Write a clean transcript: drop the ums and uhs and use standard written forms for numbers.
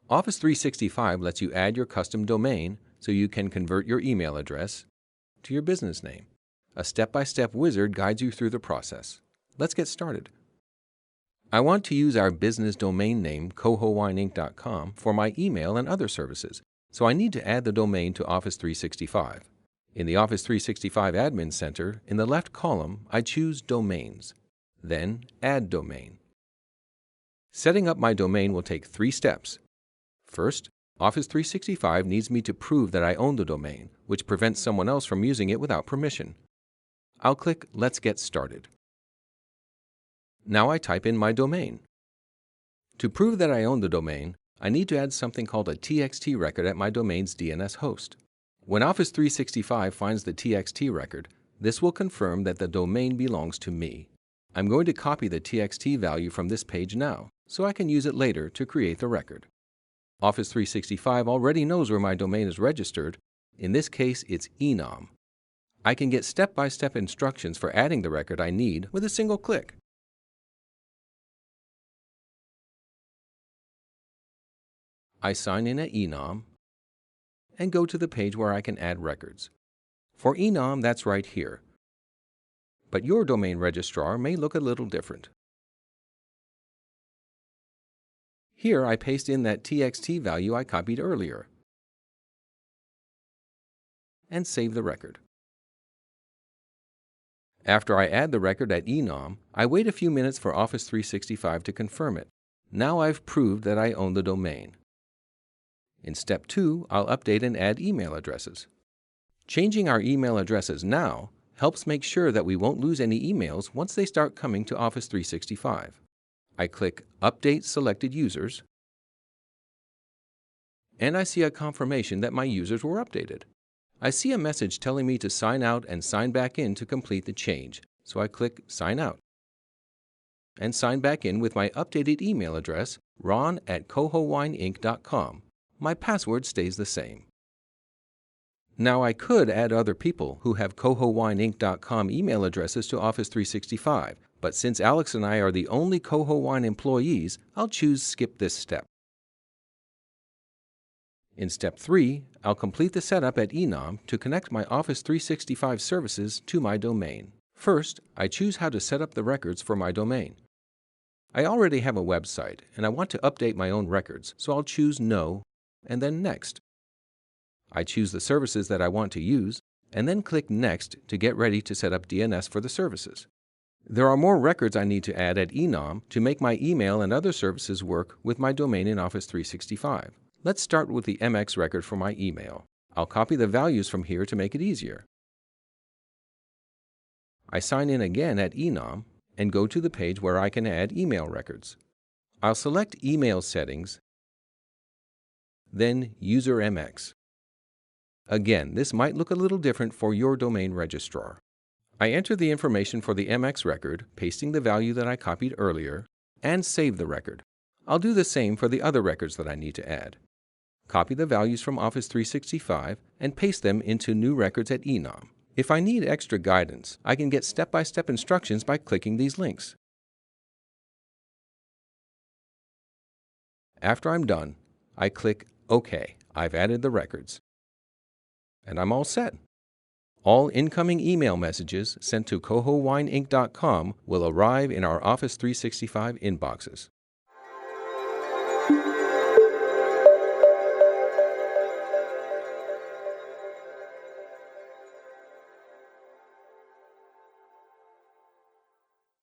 Office 365 lets you add your custom domain so you can convert your email address to your business name. A step-by-step wizard guides you through the process. Let's get started. I want to use our business domain name, cohowineinc.com, for my email and other services, so I need to add the domain to Office 365. In the Office 365 Admin Center, in the left column, I choose Domains, then Add Domain. Setting up my domain will take 3 steps. First, Office 365 needs me to prove that I own the domain, which prevents someone else from using it without permission. I'll click Let's Get Started. Now I type in my domain. To prove that I own the domain, I need to add something called a TXT record at my domain's DNS host. When Office 365 finds the TXT record, this will confirm that the domain belongs to me. I'm going to copy the TXT value from this page now, so I can use it later to create the record. Office 365 already knows where my domain is registered. In this case, it's enom. I can get step-by-step instructions for adding the record I need with a single click. I sign in at enom and go to the page where I can add records. For enom, that's right here. But your domain registrar may look a little different. Here I paste in that TXT value I copied earlier and save the record. After I add the record at enom, I wait a few minutes for Office 365 to confirm it. Now I've proved that I own the domain. In step 2, I'll update and add email addresses. Changing our email addresses now helps make sure that we won't lose any emails once they start coming to Office 365. I click Update Selected Users, and I see a confirmation that my users were updated. I see a message telling me to sign out and sign back in to complete the change, so I click Sign Out and sign back in with my updated email address, ron@cohowineinc.com. My password stays the same. Now I could add other people who have cohowineinc.com email addresses to Office 365, but since Alex and I are the only Coho Wine employees, I'll choose Skip this step. In step 3, I'll complete the setup at enom to connect my Office 365 services to my domain. First, I choose how to set up the records for my domain. I already have a website, and I want to update my own records, so I'll choose No, and then Next. I choose the services that I want to use, and then click Next to get ready to set up DNS for the services. There are more records I need to add at enom to make my email and other services work with my domain in Office 365. Let's start with the MX record for my email. I'll copy the values from here to make it easier. I sign in again at enom and go to the page where I can add email records. I'll select Email Settings, then User MX. Again, this might look a little different for your domain registrar. I enter the information for the MX record, pasting the value that I copied earlier, and save the record. I'll do the same for the other records that I need to add. Copy the values from Office 365 and paste them into new records at enom. If I need extra guidance, I can get step-by-step instructions by clicking these links. After I'm done, I click OK. I've added the records. And I'm all set. All incoming email messages sent to cohowineinc.com will arrive in our Office 365 inboxes.